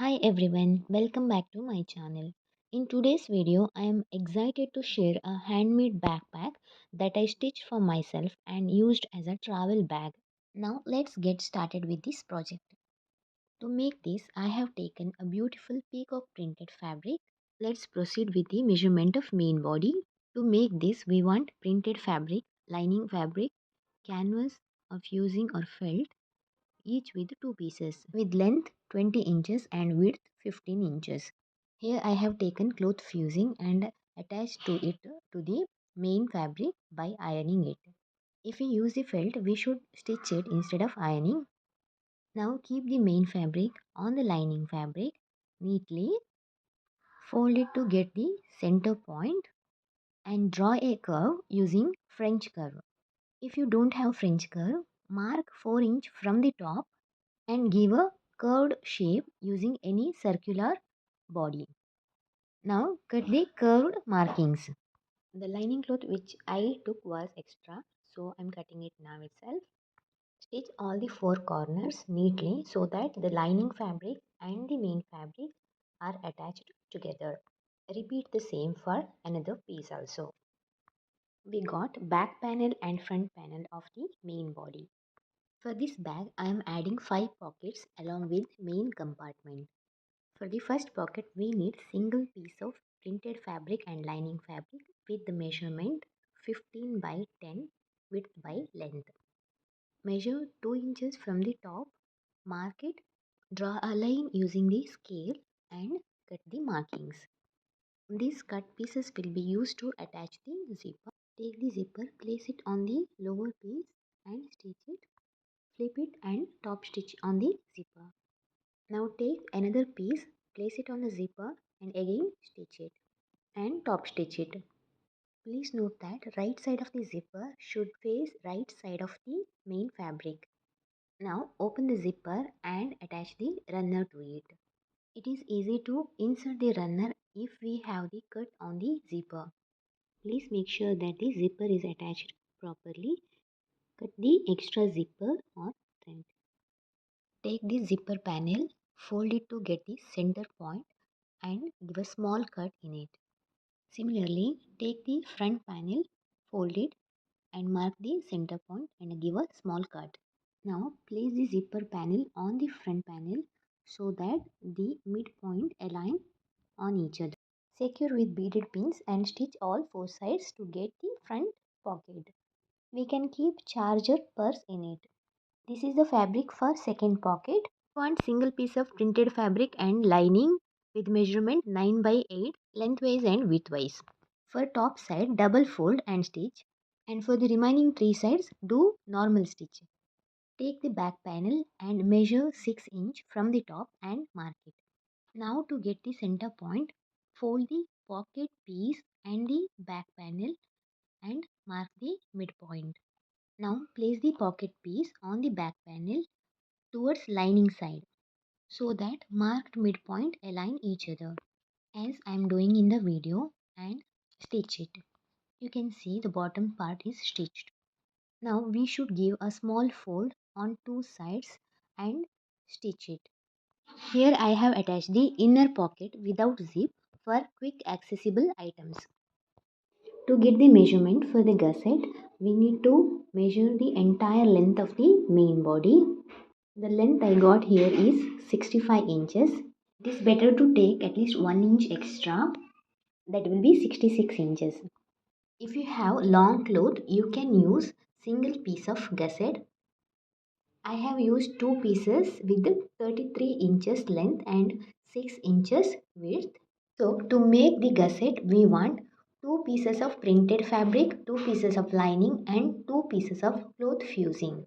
Hi everyone, welcome back to my channel. In today's video, I am excited to share a handmade backpack that I stitched for myself and used as a travel bag. Now let's get started with this project. To make this, I have taken a beautiful peacock printed fabric. Let's proceed with the measurement of main body. To make this, we want printed fabric, lining fabric, canvas or fusing or felt, each with two pieces with length 20 inches and width 15 inches. Here I have taken cloth fusing and attached to it to the main fabric by ironing it. If we use the felt, we should stitch it instead of ironing. Now keep the main fabric on the lining fabric neatly, fold it to get the center point and draw a curve using French curve. If you don't have French curve, mark 4 inch from the top and give a curved shape using any circular body. Now cut the curved markings. The lining cloth which I took was extra, so I'm cutting it now itself. Stitch all the four corners neatly so that the lining fabric and the main fabric are attached together. Repeat the same for another piece also. We got back panel and front panel of the main body. For this bag, I am adding 5 pockets along with main compartment. For the first pocket, we need single piece of printed fabric and lining fabric with the measurement 15 by 10 width by length. Measure 2 inches from the top, mark it, draw a line using the scale and cut the markings. These cut pieces will be used to attach the zipper. Take the zipper, place it on the lower piece and stitch it. Flip it and top stitch on the zipper. Now take another piece, place it on the zipper and again stitch it and top stitch it. Please note that right side of the zipper should face right side of the main fabric. Now open the zipper and attach the runner to it. It is easy to insert the runner if we have the cut on the zipper. Please make sure that the zipper is attached properly. Cut the extra zipper or front. Take the zipper panel, fold it to get the center point and give a small cut in it. Similarly, take the front panel, fold it and mark the center point and give a small cut. Now place the zipper panel on the front panel so that the midpoint align on each other. Secure with beaded pins and stitch all four sides to get the front pocket. We can keep charger purse in it. This is the fabric for second pocket. Want single piece of printed fabric and lining with measurement 9 by 8 lengthwise and widthwise. For top side, double fold and stitch, and for the remaining three sides do normal stitch. Take the back panel and measure 6 inch from the top and mark it. Now to get the center point, fold the pocket piece and the back panel and mark the midpoint. Now place the pocket piece on the back panel towards lining side so that marked midpoint align each other as I am doing in the video and stitch it. You can see the bottom part is stitched. Now we should give a small fold on two sides and stitch it. Here I have attached the inner pocket without zip for quick accessible items. To get the measurement for the gusset, we need to measure the entire length of the main body. The length I got here is 65 inches. It is better to take at least 1 inch extra, that will be 66 inches. If you have long cloth, you can use single piece of gusset. I have used two pieces with 33 inches length and 6 inches width. So to make the gusset, we want two pieces of printed fabric, two pieces of lining and two pieces of cloth fusing.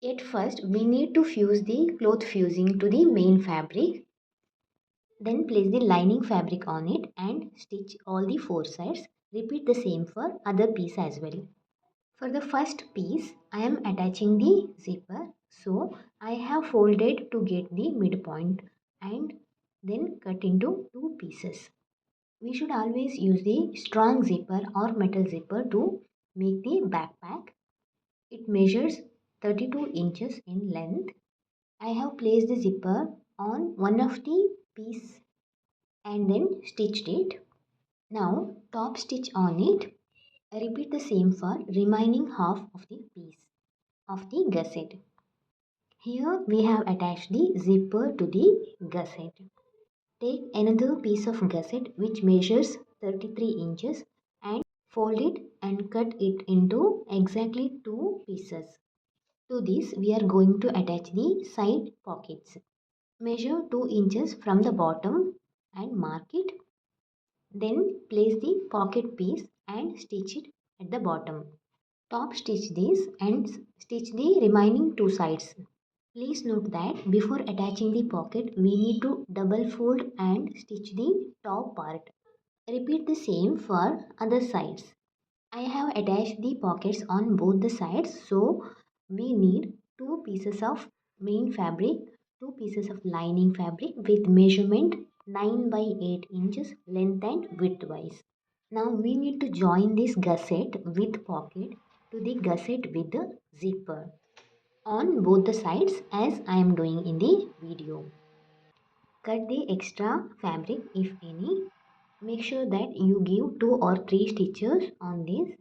At first, we need to fuse the cloth fusing to the main fabric. Then place the lining fabric on it and stitch all the four sides. Repeat the same for other piece as well. For the first piece, I am attaching the zipper. So, I have folded to get the midpoint and then cut into two pieces. We should always use the strong zipper or metal zipper to make the backpack. It measures 32 inches in length. I have placed the zipper on one of the piece and then stitched it. Now top stitch on it. Repeat the same for remaining half of the piece of the gusset. Here we have attached the zipper to the gusset. Take another piece of gusset which measures 33 inches and fold it and cut it into exactly two pieces. To this we are going to attach the side pockets. Measure 2 inches from the bottom and mark it. Then place the pocket piece and stitch it at the bottom. Top stitch this and stitch the remaining two sides. Please note that before attaching the pocket, we need to double fold and stitch the top part. Repeat the same for other sides. I have attached the pockets on both the sides, so we need two pieces of main fabric, two pieces of lining fabric with measurement 9 by 8 inches length and width wise. Now we need to join this gusset with pocket to the gusset with the zipper on both the sides as I am doing in the video. Cut the extra fabric if any. Make sure that you give 2 or 3 stitches on this.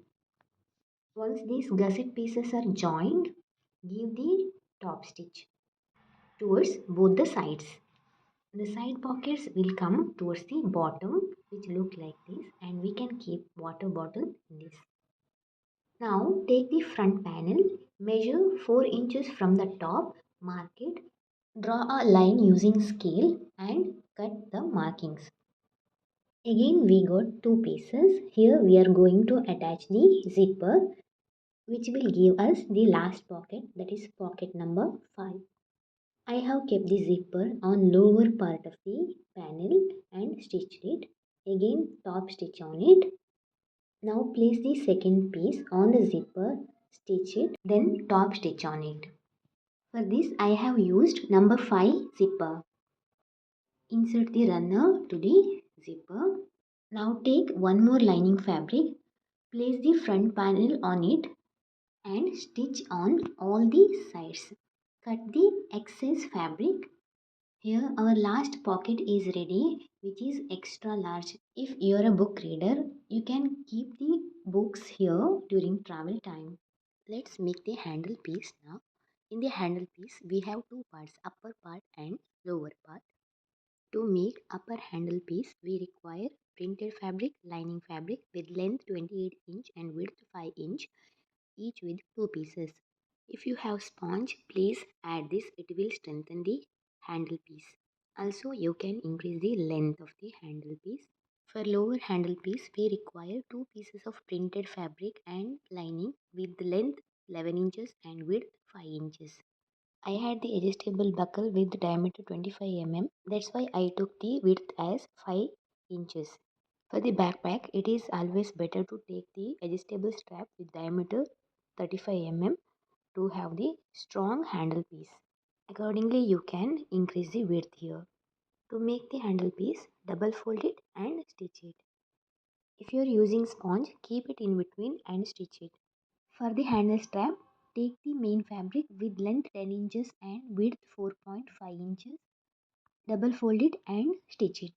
Once these gusset pieces are joined, give the top stitch towards both the sides. The side pockets will come towards the bottom, which look like this, and we can keep water bottle in this. Now take the front panel, measure 4 inches from the top, mark it, draw a line using scale and cut the markings. Again we got two pieces. Here we are going to attach the zipper, which will give us the last pocket, that is pocket number 5. I have kept the zipper on lower part of the panel and stitched it. Again top stitch on it. Now place the second piece on the zipper, stitch it, then top stitch on it. For this I have used number 5 zipper. Insert the runner to the zipper. Now take one more lining fabric, place the front panel on it and stitch on all the sides. Cut the excess fabric. Here our last pocket is ready, which is extra large. If you are a book reader, you can keep the books here during travel time. Let's make the handle piece now. In the handle piece, we have two parts, upper part and lower part. To make upper handle piece, we require printed fabric, lining fabric with length 28 inch and width 5 inch, each with two pieces. If you have sponge, please add this, it will strengthen the handle piece. Also, you can increase the length of the handle piece. For lower handle piece, we require two pieces of printed fabric and lining with length 11 inches and width 5 inches. I had the adjustable buckle with diameter 25 mm. That's why I took the width as 5 inches. For the backpack, it is always better to take the adjustable strap with diameter 35 mm to have the strong handle piece. Accordingly, you can increase the width here. To make the handle piece, double fold it and stitch it. If you are using sponge, keep it in between and stitch it. For the handle strap, take the main fabric with length 10 inches and width 4.5 inches. Double fold it and stitch it.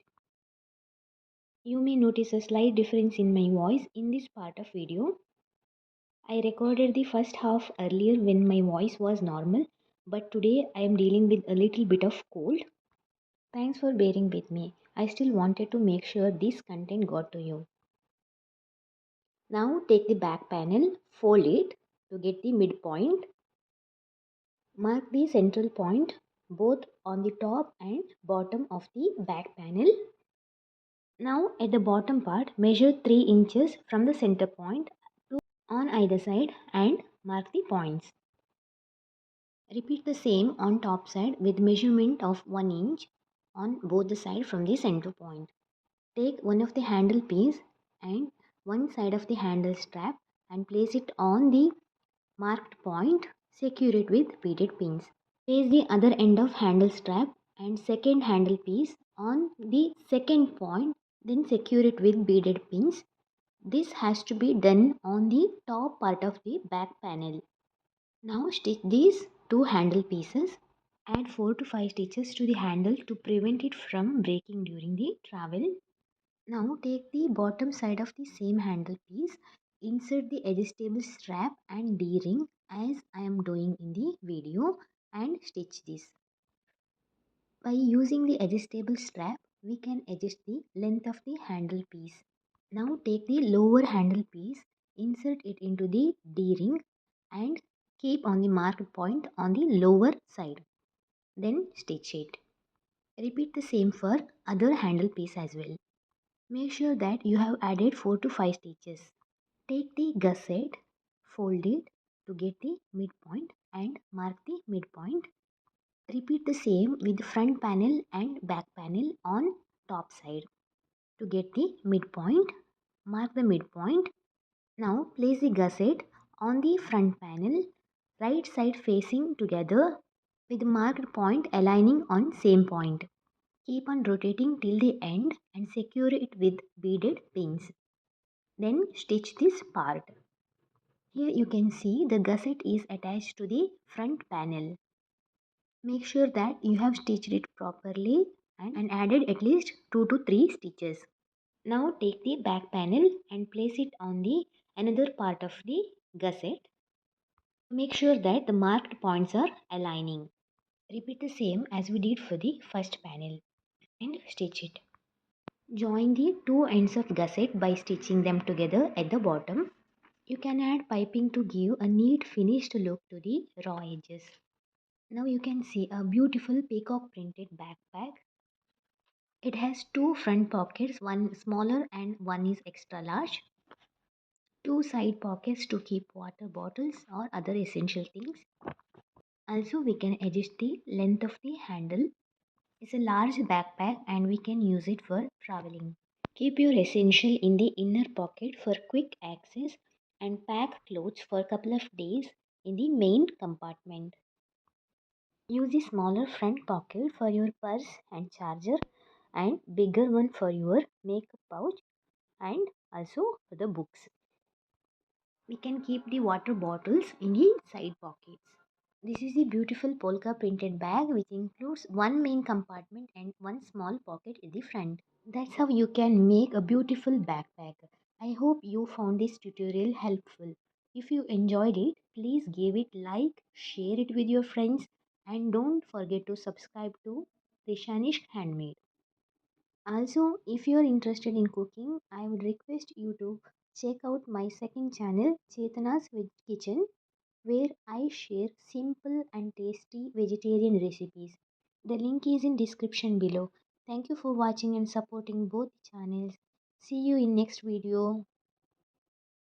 You may notice a slight difference in my voice in this part of video. I recorded the first half earlier when my voice was normal, but today I am dealing with a little bit of cold. Thanks for bearing with me. I still wanted to make sure this content got to you. Now take the back panel, fold it to get the midpoint. Mark the central point both on the top and bottom of the back panel. Now at the bottom part, measure 3 inches from the center point to on either side and mark the points. Repeat the same on top side with measurement of 1 inch on both the sides from the center point. Take one of the handle piece and one side of the handle strap and place it on the marked point. Secure it with beaded pins. Place the other end of handle strap and second handle piece on the second point, then secure it with beaded pins. This has to be done on the top part of the back panel. Now stitch these two handle pieces. Add 4 to 5 stitches to the handle to prevent it from breaking during the travel. Now take the bottom side of the same handle piece, insert the adjustable strap and D-ring as I am doing in the video and stitch this. By using the adjustable strap, we can adjust the length of the handle piece. Now take the lower handle piece, insert it into the D-ring and keep on the marked point on the lower side. Then stitch it. Repeat the same for other handle piece as well. Make sure that you have added 4 to 5 stitches. Take the gusset, fold it to get the midpoint and mark the midpoint. Repeat the same with the front panel and back panel on top side. To get the midpoint, mark the midpoint. Now place the gusset on the front panel, right side facing together with the marked point aligning on same point. Keep on rotating till the end and secure it with beaded pins. Then stitch this part. Here you can see the gusset is attached to the front panel. Make sure that you have stitched it properly and added at least 2 to 3 stitches. Now take the back panel and place it on the another part of the gusset. Make sure that the marked points are aligning. Repeat the same as we did for the first panel and stitch it. Join the two ends of gusset by stitching them together at the bottom. You can add piping to give a neat finished look to the raw edges. Now you can see a beautiful peacock printed backpack. It has two front pockets, one smaller and one is extra large. Two side pockets to keep water bottles or other essential things. Also we can adjust the length of the handle. It's a large backpack and we can use it for traveling. Keep your essential in the inner pocket for quick access and pack clothes for a couple of days in the main compartment. Use the smaller front pocket for your purse and charger and bigger one for your makeup pouch and also for the books. We can keep the water bottles in the side pockets. This is the beautiful polka printed bag which includes one main compartment and one small pocket at the front. That's how you can make a beautiful backpack. I hope you found this tutorial helpful. If you enjoyed it, please give it like, share it with your friends and don't forget to subscribe to Rishanish Handmade. Also, if you are interested in cooking, I would request you to check out my second channel, Chetana's Kitchen, where I share simple and tasty vegetarian recipes. The link is in description below. Thank you for watching and supporting both channels. See you in next video.